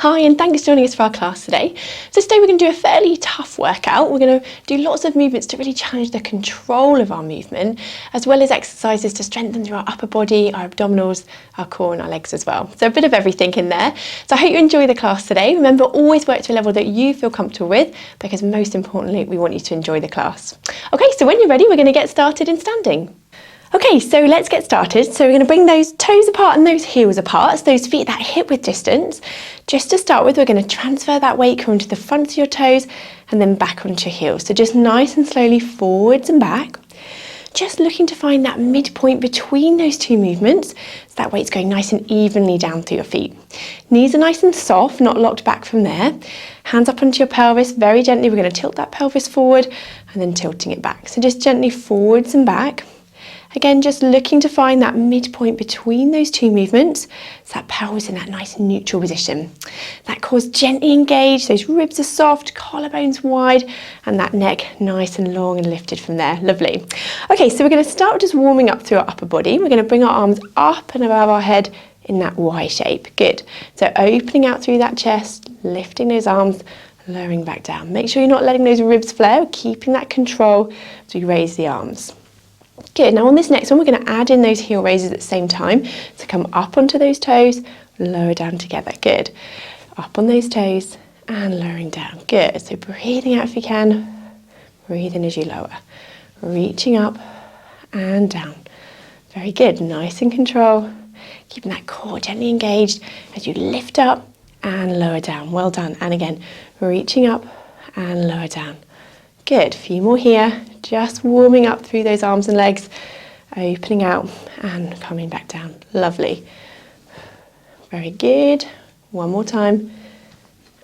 Hi, and thanks for joining us for our class today. So today we're going to do a fairly tough workout. We're going to do lots of movements to really challenge the control of our movement, as well as exercises to strengthen through our upper body, our abdominals, our core and our legs as well. So a bit of everything in there. So I hope you enjoy the class today. Remember, always work to a level that you feel comfortable with, because most importantly, we want you to enjoy the class. Okay, so when you're ready, we're going to get started in standing. Okay, so let's get started. So we're going to bring those toes apart and those heels apart, so those feet that hip width distance. Just to start with, we're going to transfer that weight onto the front of your toes and then back onto your heels. So just nice and slowly forwards and back. Just looking to find that midpoint between those two movements, so that weight's going nice and evenly down through your feet. Knees are nice and soft, not locked back from there. Hands up onto your pelvis, very gently. We're going to tilt that pelvis forward and then tilting it back. So just gently forwards and back. Again, just looking to find that midpoint between those two movements, so that pelvis in that nice neutral position. That core's gently engaged, those ribs are soft, collarbones wide, and that neck nice and long and lifted from there. Lovely. Okay, so we're going to start with just warming up through our upper body. We're going to bring our arms up and above our head in that Y shape. Good. So opening out through that chest, lifting those arms, lowering back down. Make sure you're not letting those ribs flare, keeping that control as we raise the arms. Good, now on this next one, we're going to add in those heel raises at the same time. So come up onto those toes, lower down together. Good. Up on those toes and lowering down. Good. So breathing out if you can. Breathe in as you lower. Reaching up and down. Very good. Nice and control. Keeping that core gently engaged as you lift up and lower down. Well done. And again, reaching up and lower down. Good. A few more here. Just warming up through those arms and legs, opening out and coming back down. Lovely. Very good. One more time.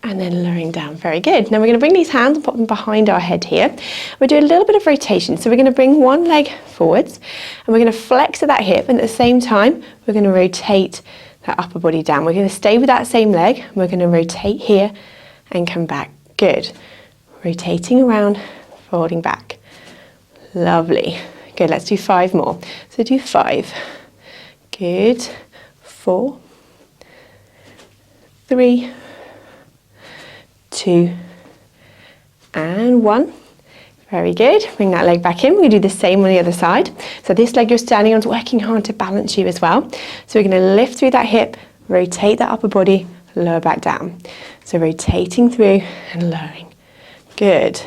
And then lowering down. Very good. Now we're going to bring these hands and pop them behind our head here. We'll do a little bit of rotation. So we're going to bring one leg forwards and we're going to flex at that hip, and at the same time, we're going to rotate that upper body down. We're going to stay with that same leg. We're going to rotate here and come back. Good. Rotating around, folding back. Lovely. Good, let's do 5 more. So do 5. Good. 4, 3, 2, and 1. Very good. Bring that leg back in. We're going to do the same on the other side. So this leg you're standing on is working hard to balance you as well. So we're going to lift through that hip, rotate that upper body, lower back down. So rotating through and lowering. Good.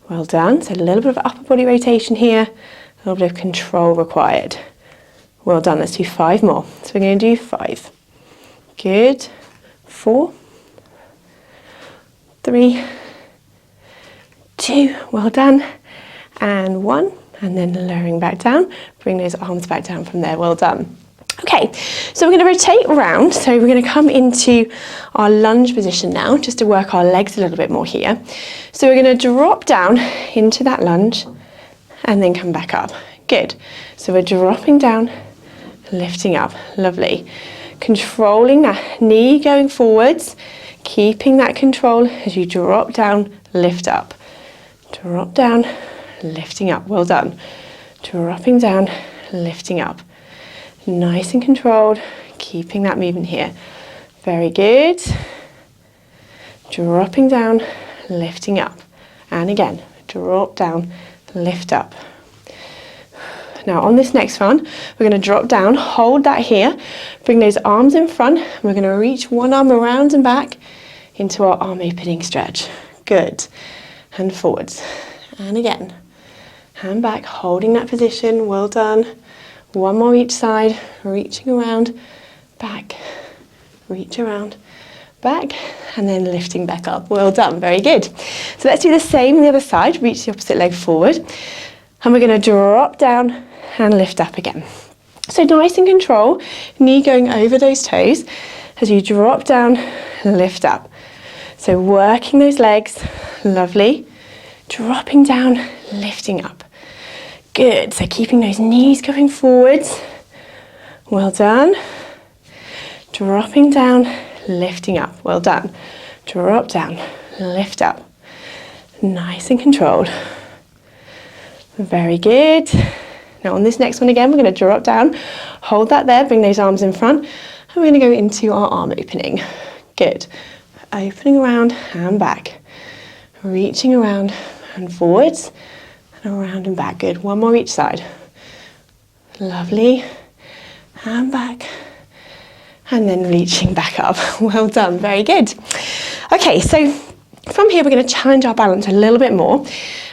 Well done. So a little bit of upper body rotation here, a little bit of control required. Well done. Let's do 5 more. So we're going to do 5. Good. 4, 3, 2. Well done. And 1. And then lowering back down. Bring those arms back down from there. Well done. Okay, so we're going to rotate around. So we're going to come into our lunge position now, just to work our legs a little bit more here. So we're going to drop down into that lunge and then come back up. Good. So we're dropping down, lifting up. Lovely. Controlling that knee going forwards, keeping that control as you drop down, lift up. Drop down, lifting up. Well done. Dropping down, lifting up. Nice and controlled, keeping that movement here. Very good. Dropping down, lifting up. And again, drop down, lift up. Now on this next one, we're going to drop down, hold that here, bring those arms in front. We're going to reach one arm around and back into our arm opening stretch. Good. And forwards. And again, hand back, holding that position. Well done. One more each side, reaching around, back, reach around, back, and then lifting back up. Well done, very good. So let's do the same on the other side, reach the opposite leg forward, and we're going to drop down and lift up again. So nice and control, knee going over those toes as you drop down and lift up. So working those legs, lovely, dropping down, lifting up. Good, so keeping those knees going forwards. Well done. Dropping down, lifting up. Well done. Drop down, lift up. Nice and controlled. Very good. Now on this next one again, we're going to drop down, hold that there, bring those arms in front, and we're going to go into our arm opening. Good. Opening around and back. Reaching around and forwards and around and back. Good. One more each side. Lovely. And back. And then reaching back up. Well done. Very good. Okay, so from here we're going to challenge our balance a little bit more.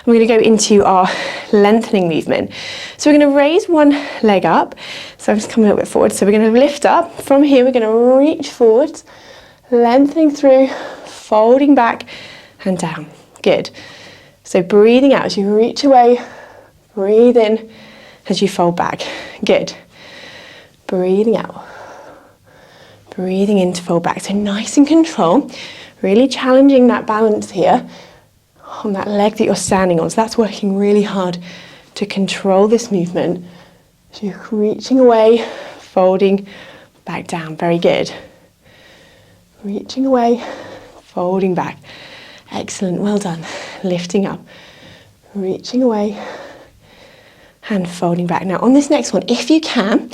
We're going to go into our lengthening movement. So we're going to raise one leg up. So I'm just coming a little bit forward. So we're going to lift up. From here we're going to reach forwards, lengthening through, folding back and down. Good. So breathing out as you reach away, breathe in as you fold back. Good. Breathing out. Breathing in to fold back. So nice and control. Really challenging that balance here on that leg that you're standing on. So that's working really hard to control this movement. So you're reaching away, folding back down. Very good. Reaching away, folding back. Excellent, well done. Lifting up, reaching away and folding back. Now on this next one, if you can,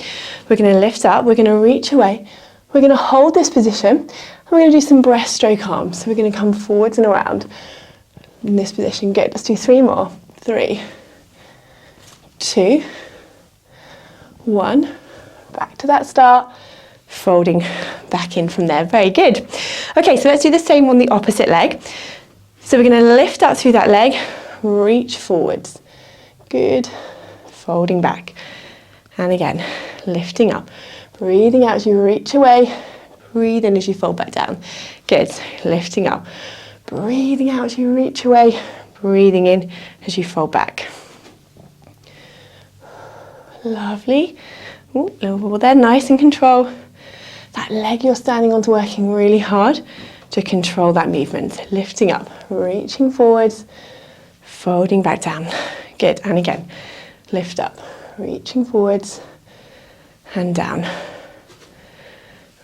we're going to lift up, we're going to reach away, we're going to hold this position, and we're going to do some breaststroke arms. So we're going to come forwards and around in this position. Good, let's do 3 more. 3, 2, 1, back to that start, folding back in from there. Very good. Okay, so let's do the same on the opposite leg. So we're going to lift up through that leg, reach forwards. Good. Folding back. And again, lifting up. Breathing out as you reach away. Breathe in as you fold back down. Good. Lifting up. Breathing out as you reach away. Breathing in as you fold back. Lovely. Ooh, little wobble there. Nice and control. That leg you're standing on's working really hard to control that movement. Lifting up, reaching forwards, folding back down. Good, and again, lift up, reaching forwards and down.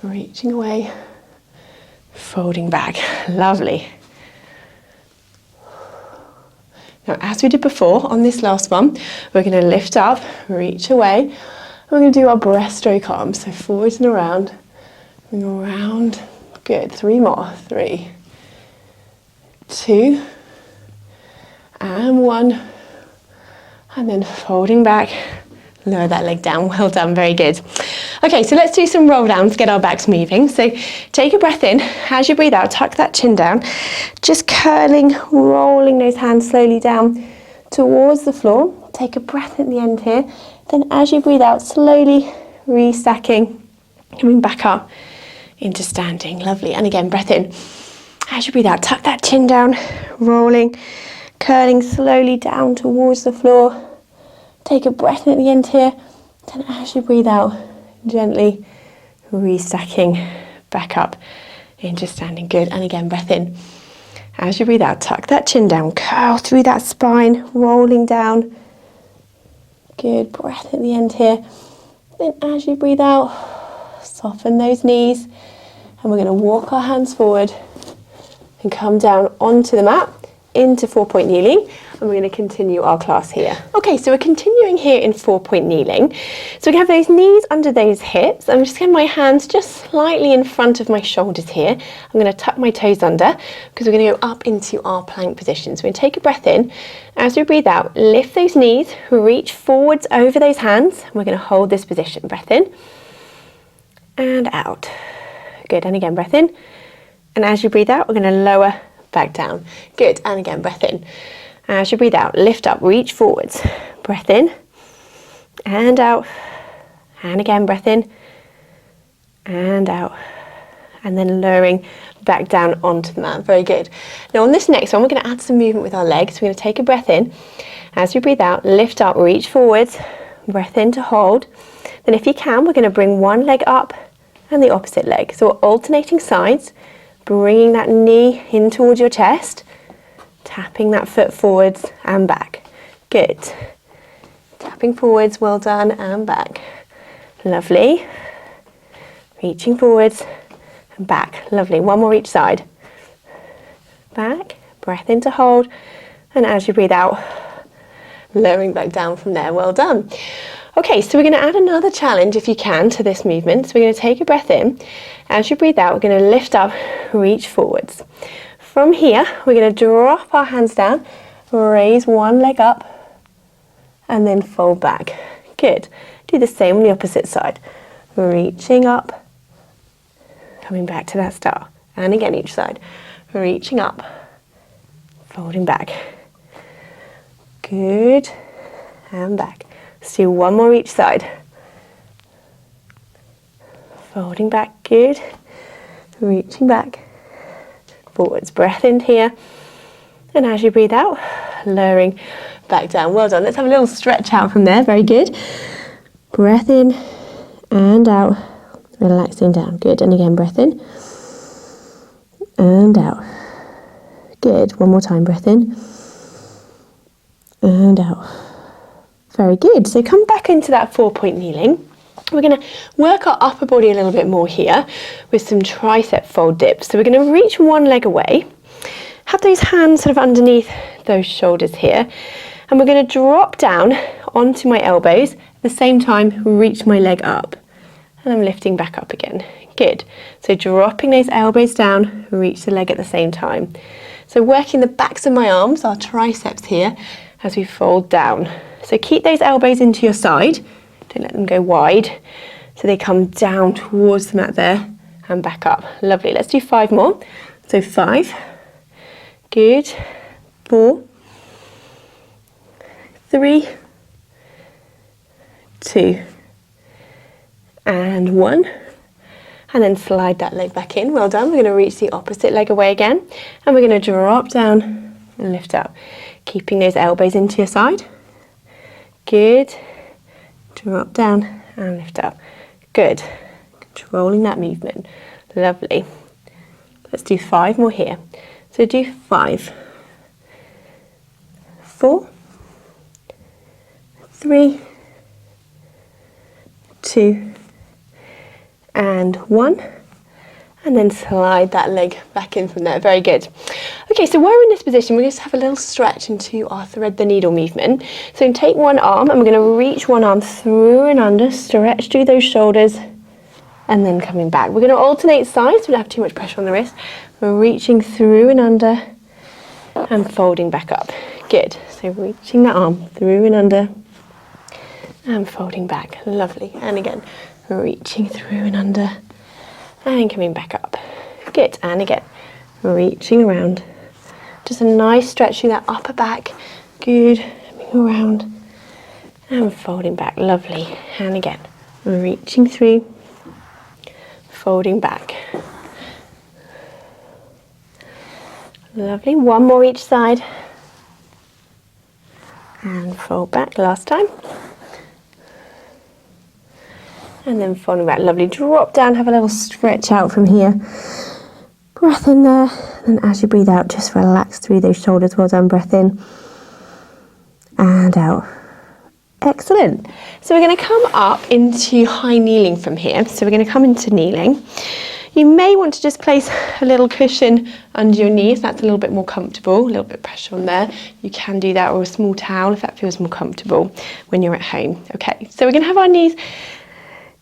Reaching away, folding back. Lovely. Now, as we did before, on this last one, we're going to lift up, reach away. We're going to do our breaststroke arms, so forwards and around. Around. Good. 3 more. 3, 2, and 1. And then folding back. Lower that leg down. Well done. Very good. Okay, so let's do some roll downs to get our backs moving. So take a breath in. As you breathe out, tuck that chin down. Just curling, rolling those hands slowly down towards the floor. Take a breath at the end here. Then as you breathe out, slowly restacking, coming back up into standing. Lovely. And again, breath in. As you breathe out, tuck that chin down, rolling, curling slowly down towards the floor. Take a breath at the end here. Then as you breathe out, gently restacking back up into standing. Good. And again, breath in. As you breathe out, tuck that chin down, curl through that spine, rolling down. Good. Breath at the end here. Then as you breathe out, soften those knees. And we're going to walk our hands forward and come down onto the mat into 4-point kneeling. And we're going to continue our class here. Okay, so we're continuing here in 4-point kneeling. So we can have those knees under those hips. I'm just getting my hands just slightly in front of my shoulders here. I'm going to tuck my toes under because we're going to go up into our plank position. So we're going to take a breath in. As we breathe out, lift those knees, reach forwards over those hands. And we're going to hold this position. Breath in and out. Good, and again, breath in. And as you breathe out, we're going to lower back down. Good, and again, breath in. As you breathe out, lift up, reach forwards. Breath in and out. And again, breath in and out. And then lowering back down onto the mat. Very good. Now on this next one, we're going to add some movement with our legs. We're going to take a breath in. As you breathe out, lift up, reach forwards. Breath in to hold. Then if you can, we're going to bring one leg up and the opposite leg. So we're alternating sides, bringing that knee in towards your chest, tapping that foot forwards and back. Good. Tapping forwards, well done, and back. Lovely. Reaching forwards and back. Lovely. One more each side. Back, breath in to hold, and as you breathe out, lowering back down from there. Well done. Okay, so we're going to add another challenge, if you can, to this movement. So we're going to take a breath in. As you breathe out, we're going to lift up, reach forwards. From here, we're going to drop our hands down, raise one leg up, and then fold back. Good. Do the same on the opposite side. Reaching up, coming back to that star. And again, each side. Reaching up, folding back. Good. And back. Let's do one more each side. Folding back, good. Reaching back, forwards. Breath in here. And as you breathe out, lowering back down. Well done. Let's have a little stretch out from there. Very good. Breath in and out. Relaxing down. Good. And again, breath in and out. Good. One more time. Breath in and out. Very good. So come back into that 4-point kneeling. We're going to work our upper body a little bit more here with some tricep fold dips. So we're going to reach one leg away, have those hands sort of underneath those shoulders here, and we're going to drop down onto my elbows, at the same time reach my leg up, and I'm lifting back up again. Good. So dropping those elbows down, reach the leg at the same time. So working the backs of my arms, our triceps here, as we fold down. So keep those elbows into your side. Don't let them go wide, so they come down towards the mat there and back up. Lovely. Let's do 5 more. So 5. Good. 4. 3. 2. And 1. And then slide that leg back in. Well done. We're going to reach the opposite leg away again, and we're going to drop down and lift up, keeping those elbows into your side. Good. Drop down and lift up. Good. Controlling that movement. Lovely. Let's do 5 more here. So do 5. 4. 3. 2. And 1. And then slide that leg back in from there. Very good. Okay, so while we're in this position, we're going to have a little stretch into our thread the needle movement. So take one arm, and we're going to reach one arm through and under, stretch through those shoulders, and then coming back. We're going to alternate sides, we don't have too much pressure on the wrist. We're reaching through and under, and folding back up. Good. So reaching that arm through and under, and folding back. Lovely. And again, reaching through and under, and coming back up. Good. And again, reaching around. Just a nice stretch through that upper back. Good. Coming around and folding back. Lovely. And again, reaching through, folding back. Lovely. One more each side. And fold back. Last time. And then folding back. Lovely. Drop down, have a little stretch out from here. Breath in there. And as you breathe out, just relax through those shoulders. Well done. Breath in. And out. Excellent. So we're going to come up into high kneeling from here. So we're going to come into kneeling. You may want to just place a little cushion under your knees. That's a little bit more comfortable. A little bit of pressure on there. You can do that, or a small towel if that feels more comfortable when you're at home. Okay. So we're going to have our knees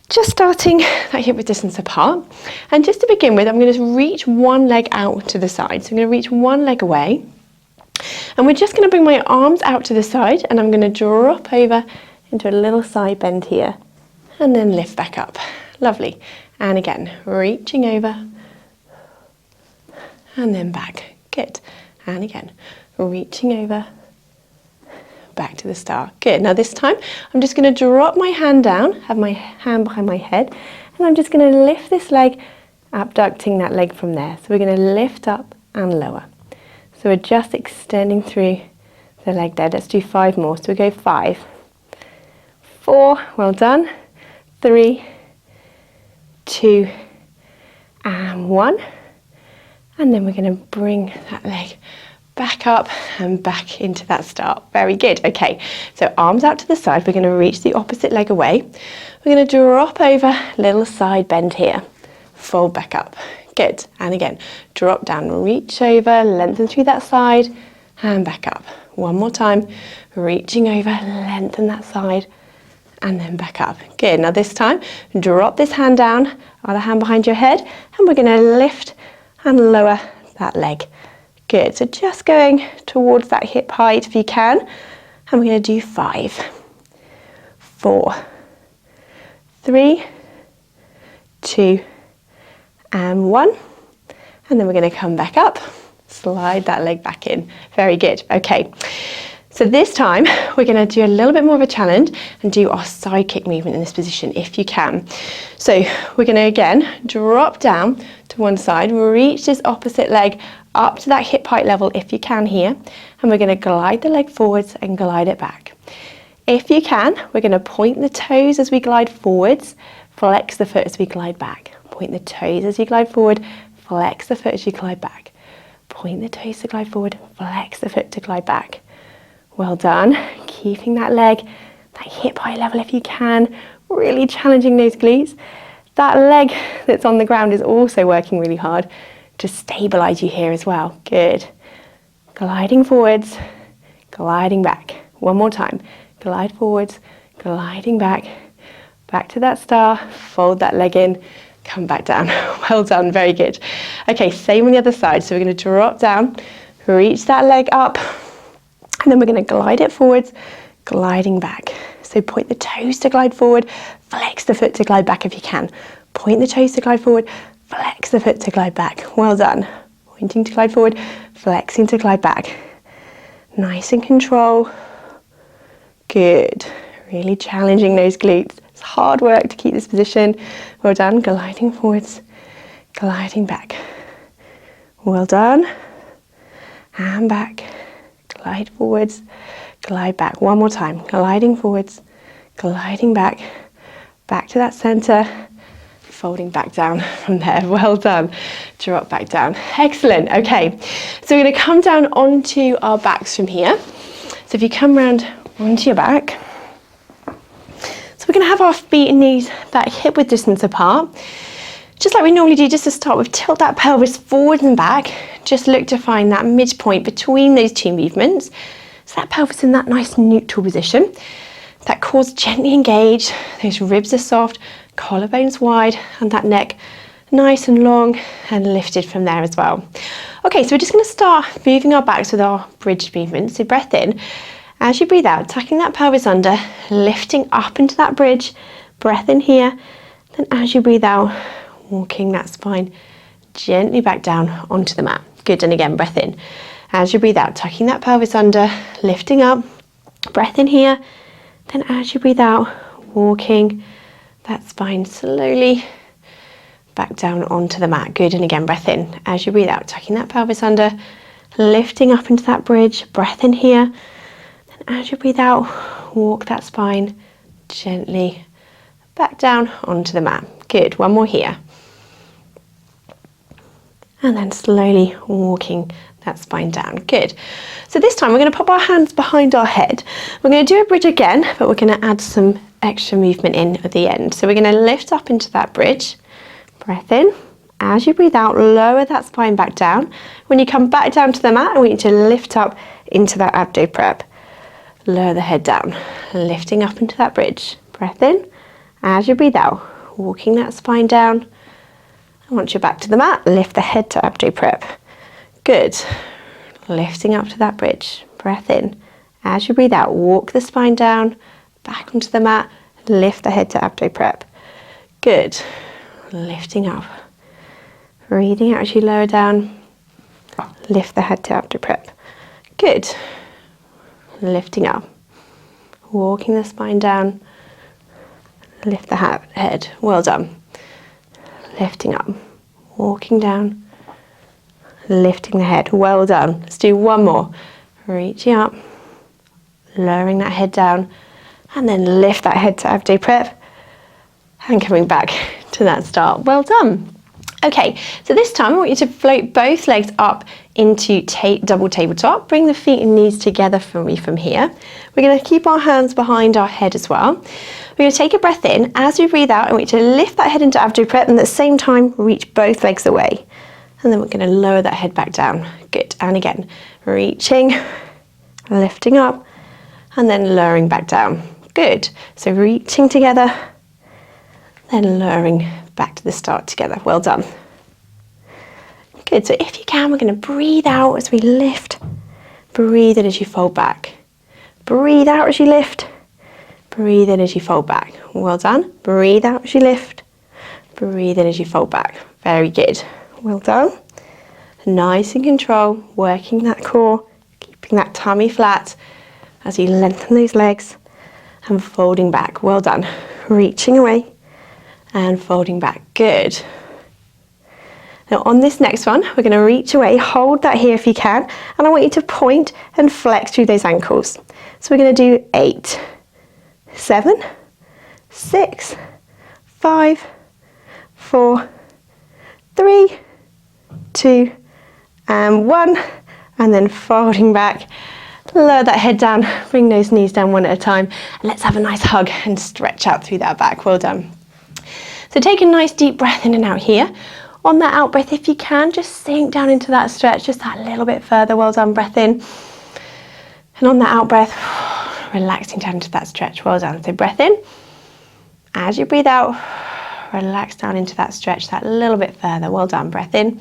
just starting that hip width distance apart. And just to begin with, I'm going to reach one leg out to the side. So I'm going to reach one leg away. And we're just going to bring my arms out to the side, and I'm going to drop over into a little side bend here, and then lift back up. Lovely. And again, reaching over, and then back. Good. And again, reaching over, back to the start. Good. Now this time, I'm just going to drop my hand down, have my hand behind my head, and I'm just going to lift this leg, abducting that leg from there. So we're going to lift up and lower. So we're just extending through the leg there. Let's do 5 more. So we go 5, 4, well done, 3, 2, and 1. And then we're going to bring that leg back up and back into that start. Very good. Okay, so arms out to the side. We're going to reach the opposite leg away. We're going to drop over, little side bend here. Fold back up. Good. And again, drop down, reach over, lengthen through that side, and back up. One more time. Reaching over, lengthen that side, and then back up. Good. Now this time, drop this hand down, other hand behind your head, and we're going to lift and lower that leg. Good, so just going towards that hip height if you can. And we're going to do 5, 4, 3, 2, and 1. And then we're going to come back up, slide that leg back in. Very good. Okay, so this time we're going to do a little bit more of a challenge and do our side kick movement in this position if you can. So we're going to again drop down to one side, reach this opposite leg up to that hip height level if you can here, and we're going to glide the leg forwards and glide it back. If you can, we're going to point the toes as we glide forwards, flex the foot as we glide back. Point the toes as you glide forward, flex the foot as you glide back. Point the toes to glide forward, flex the foot to glide back. Well done. Keeping that leg, that hip height level if you can, really challenging those glutes. That leg that's on the ground is also working really hard to stabilize you here as well. Good. Gliding forwards, gliding back. One more time. Glide forwards, gliding back. Back to that star, fold that leg in, come back down. Well done, very good. Okay, same on the other side. So we're going to drop down, reach that leg up, and then we're going to glide it forwards, gliding back. So point the toes to glide forward, flex the foot to glide back if you can. Point the toes to glide forward, flex the foot to glide back. Well done. Pointing to glide forward, flexing to glide back. Nice and control. Good. Really challenging those glutes. It's hard work to keep this position. Well done. Gliding forwards, gliding back. Well done. And back. Glide forwards, glide back. One more time. Gliding forwards, gliding back. Back to that center. Folding back down from there. Well done. Drop back down. Excellent. Okay, so we're going to come down onto our backs from here. So if you come round onto your back, so we're going to have our feet and knees back hip width distance apart. Just like we normally do, just to start with, tilt that pelvis forward and back. Just look to find that midpoint between those two movements. So that pelvis in that nice neutral position. That core's gently engaged, those ribs are soft, collarbones wide, and that neck nice and long and lifted from there as well. Okay, so we're just going to start moving our backs with our bridge movement. So breath in. As you breathe out, tucking that pelvis under, lifting up into that bridge. Breath in here. Then as you breathe out, walking that spine gently back down onto the mat. Good, and again, breath in. As you breathe out, tucking that pelvis under, lifting up. Breath in here. Then as you breathe out, walking that spine slowly back down onto the mat. Good, and again, breath in. As you breathe out, tucking that pelvis under, lifting up into that bridge. Breath in here. Then as you breathe out, walk that spine gently back down onto the mat. Good, one more here. And then slowly walking that spine down. Good. So this time we're going to pop our hands behind our head. We're going to do a bridge again, but we're going to add some extra movement in at the end. So we're going to lift up into that bridge. Breath in. As you breathe out, lower that spine back down. When you come back down to the mat, I want you to lift up into that abdo prep. Lower the head down, lifting up into that bridge. Breath in. As you breathe out, walking that spine down. Once you're back to the mat, lift the head to abdo prep. Good. Lifting up to that bridge. Breath in. As you breathe out, walk the spine down, back onto the mat, lift the head to abdo prep. Good. Lifting up. Breathing out as you lower down, lift the head to abdo prep. Good. Lifting up. Walking the spine down, lift the head. Well done. Lifting up, walking down, lifting the head. Well done. Let's do one more. Reaching up, lowering that head down, and then lift that head to abdo prep, and coming back to that start. Well done. Okay, so this time I want you to float both legs up into double tabletop. Bring the feet and knees together for me from here. We're going to keep our hands behind our head as well. We're going to take a breath in. As you breathe out, I want you to lift that head into abdo prep, and at the same time, reach both legs away. And then we're going to lower that head back down. Good. And again, reaching, lifting up, and then lowering back down. Good. So reaching together, then lowering back to the start together. Well done. Good, so if you can, we're going to breathe out as we lift. Breathe in as you fold back. Breathe out as you lift. Breathe in as you fold back. Well done. Breathe out as you lift. Breathe in as you fold back. Very good. Well done. Nice and control, working that core, keeping that tummy flat as you lengthen those legs and folding back. Well done. Reaching away and folding back. Good. Now on this next one, we're going to reach away, hold that here if you can, and I want you to point and flex through those ankles. So we're going to do 8, 7, 6, 5, 4, 3, 2, and 1, and then folding back. Lower that head down, bring those knees down one at a time, and let's have a nice hug and stretch out through that back. Well done. So take a nice deep breath in and out here. On that out breath, if you can, just sink down into that stretch, just that little bit further. Well done, breath in. And on that out breath, relaxing down into that stretch. Well done. So breath in. As you breathe out, relax down into that stretch, that little bit further. Well done. Breath in.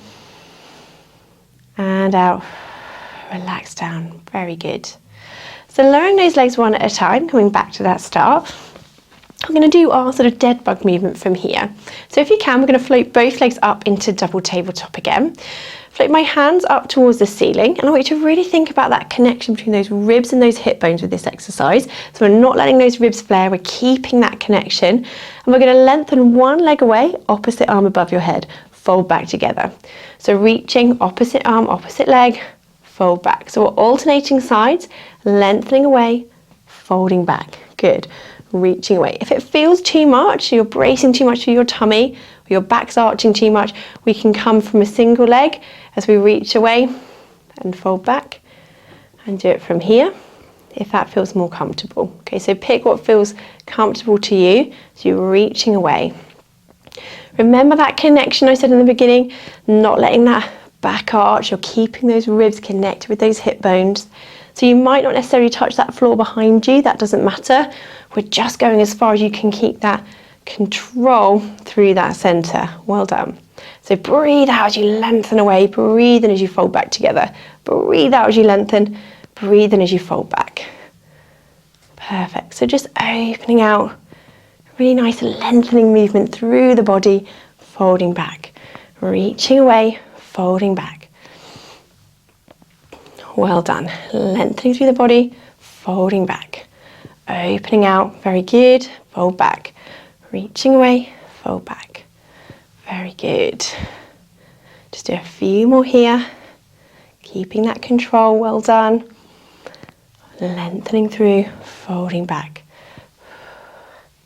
And out. Relax down. Very good. So lowering those legs one at a time, coming back to that start. We're going to do our sort of dead bug movement from here. So if you can, we're going to float both legs up into double tabletop again. Float my hands up towards the ceiling, and I want you to really think about that connection between those ribs and those hip bones with this exercise. So we're not letting those ribs flare, we're keeping that connection. And we're going to lengthen one leg away, opposite arm above your head, fold back together. So reaching, opposite arm, opposite leg, fold back. So we're alternating sides, lengthening away, folding back. Good. Reaching away. If it feels too much, you're bracing too much through your tummy, or your back's arching too much, we can come from a single leg as we reach away and fold back, and do it from here if that feels more comfortable. Okay, so pick what feels comfortable to you as you're reaching away. Remember that connection I said in the beginning, not letting that back arch, you're keeping those ribs connected with those hip bones. So you might not necessarily touch that floor behind you, that doesn't matter. We're just going as far as you can keep that control through that centre. Well done. So breathe out as you lengthen away, breathe in as you fold back together. Breathe out as you lengthen, breathe in as you fold back. Perfect. So just opening out, really nice lengthening movement through the body, folding back, reaching away, folding back. Well done. Lengthening through the body, folding back. Opening out, very good. Fold back. Reaching away, fold back. Very good. Just do a few more here. Keeping that control, well done. Lengthening through, folding back.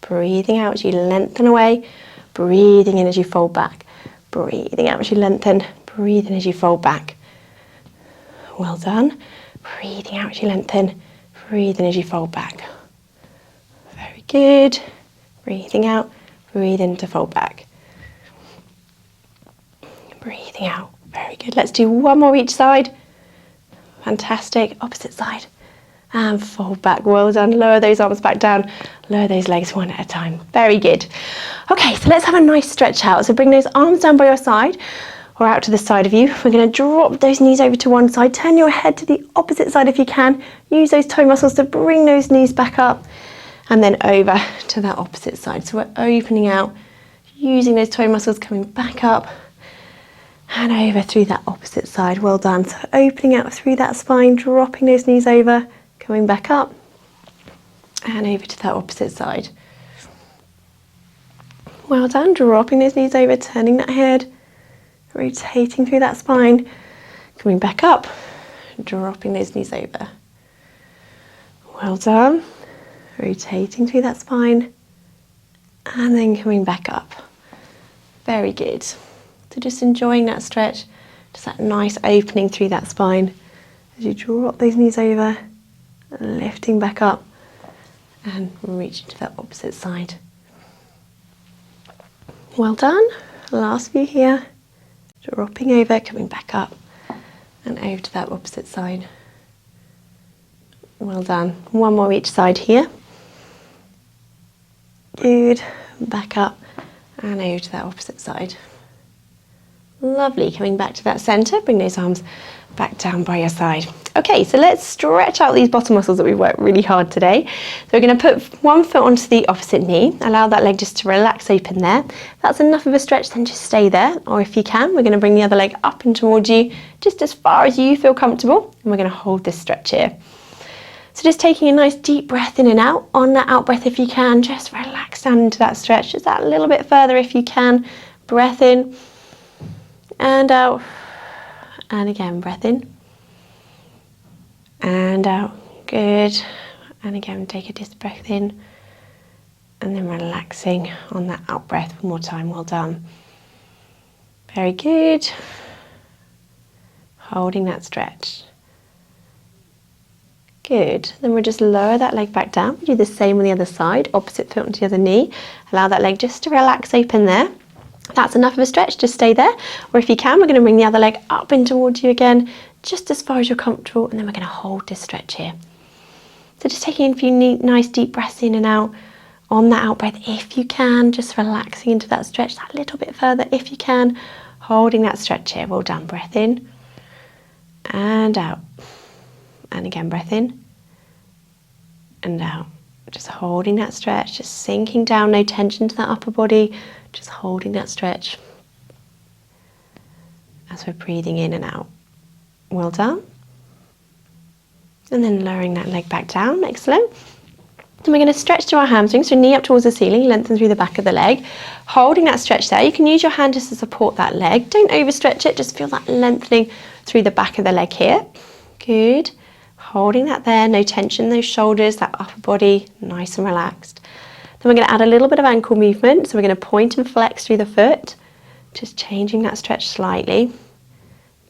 Breathing out as you lengthen away. Breathing in as you fold back. Breathing out as you lengthen. Breathe in as you fold back. Well done. Breathing out as you lengthen. Breathe in as you fold back. Very good. Breathing out. Breathe in to fold back. Breathing out. Very good. Let's do one more each side. Fantastic. Opposite side. And fold back. Well done. Lower those arms back down. Lower those legs one at a time. Very good. Okay, so let's have a nice stretch out. So bring those arms down by your side or out to the side of you. We're going to drop those knees over to one side. Turn your head to the opposite side if you can. Use those toe muscles to bring those knees back up and then over to that opposite side. So we're opening out, using those toe muscles, coming back up and over through that opposite side. Well done. So opening out through that spine, dropping those knees over, coming back up and over to that opposite side. Well done. Dropping those knees over, turning that head, rotating through that spine, coming back up, dropping those knees over. Well done. Rotating through that spine and then coming back up. Very good. So just enjoying that stretch, just that nice opening through that spine as you drop those knees over, lifting back up and reaching to that opposite side. Well done. Last few here. Dropping over, coming back up and over to that opposite side. Well done. One more each side here. Good. Back up and over to that opposite side. Lovely, coming back to that center, bring those arms back down by your side. Okay, so let's stretch out these bottom muscles that we've worked really hard today. So we're going to put one foot onto the opposite knee, allow that leg just to relax open there. If that's enough of a stretch, then just stay there. Or if you can, we're going to bring the other leg up and towards you, just as far as you feel comfortable. And we're going to hold this stretch here. So just taking a nice deep breath in and out. On that out breath, if you can, just relax down into that stretch. Just that little bit further if you can. Breath in and out. And again, breath in and out. Good. And again, take a deep breath in and then relaxing on that out breath. One more time. Well done. Very good. Holding that stretch. Good. Then we'll just lower that leg back down. We do the same on the other side. Opposite foot onto the other knee. Allow that leg just to relax open there. If that's enough of a stretch, just stay there. Or if you can, we're going to bring the other leg up and towards you again, just as far as you're comfortable, and then we're going to hold this stretch here. So just taking a few nice deep breaths in and out. On that out breath, if you can, just relaxing into that stretch that little bit further if you can, holding that stretch here. Well done. Breath in and out. And again, breath in and out. Just holding that stretch, just sinking down, no tension to that upper body. Just holding that stretch as we're breathing in and out. Well done. And then lowering that leg back down. Excellent. Then we're going to stretch to our hamstrings, so knee up towards the ceiling, lengthen through the back of the leg. Holding that stretch there. You can use your hand just to support that leg. Don't overstretch it, just feel that lengthening through the back of the leg here. Good. Holding that there, no tension, those shoulders, that upper body, nice and relaxed. Then we're going to add a little bit of ankle movement. So we're going to point and flex through the foot, just changing that stretch slightly.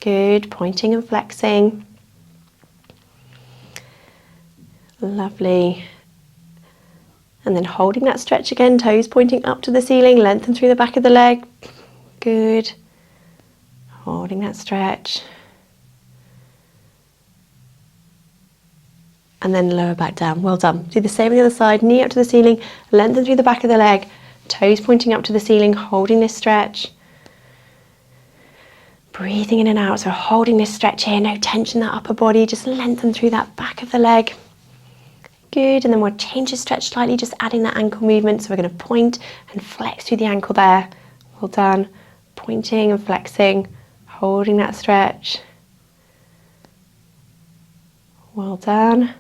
Good, pointing and flexing. Lovely. And then holding that stretch again, toes pointing up to the ceiling, lengthen through the back of the leg. Good. Holding that stretch. And then lower back down. Well done. Do the same on the other side. Knee up to the ceiling, lengthen through the back of the leg, toes pointing up to the ceiling, holding this stretch. Breathing in and out, so holding this stretch here, no tension in that upper body, just lengthen through that back of the leg. Good, and then we'll change the stretch slightly, just adding that ankle movement. So we're going to point and flex through the ankle there. Well done. Pointing and flexing, holding that stretch. Well done.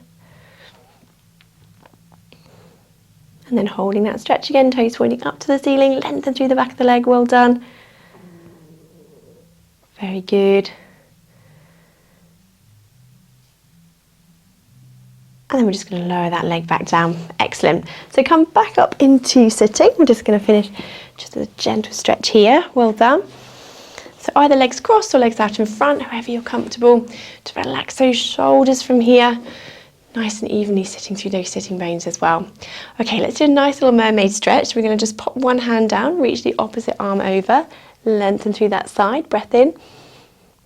And then holding that stretch again, toes pointing up to the ceiling, lengthen through the back of the leg. Well done. Very good. And then we're just going to lower that leg back down. Excellent. So come back up into sitting. We're just going to finish just a gentle stretch here. Well done. So either legs crossed or legs out in front, however you're comfortable. To relax those shoulders from here. Nice and evenly sitting through those sitting bones as well. Okay, let's do a nice little mermaid stretch. We're going to just pop one hand down, reach the opposite arm over, lengthen through that side, breath in.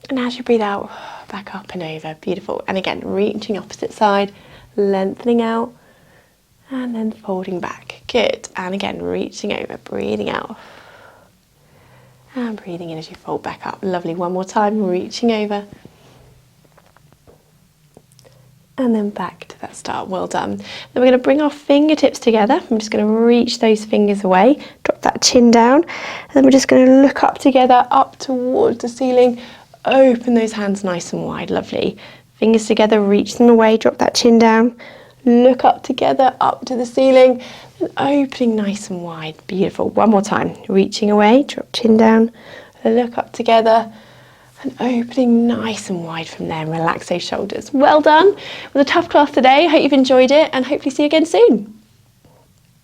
And as you breathe out, back up and over. Beautiful. And again, reaching opposite side, lengthening out, and then folding back. Good. And again, reaching over, breathing out. And breathing in as you fold back up. Lovely. One more time, reaching over. And then back to that start. Well done. Then we're going to bring our fingertips together. I'm just going to reach those fingers away, drop that chin down, and then we're just going to look up together, up towards the ceiling. Open those hands nice and wide. Lovely. Fingers together, reach them away, drop that chin down, look up together, up to the ceiling, and opening nice and wide. Beautiful. One more time. Reaching away, drop chin down, look up together, and opening nice and wide from there, and relax those shoulders. Well done. It was a tough class today. I hope you've enjoyed it, and hopefully see you again soon.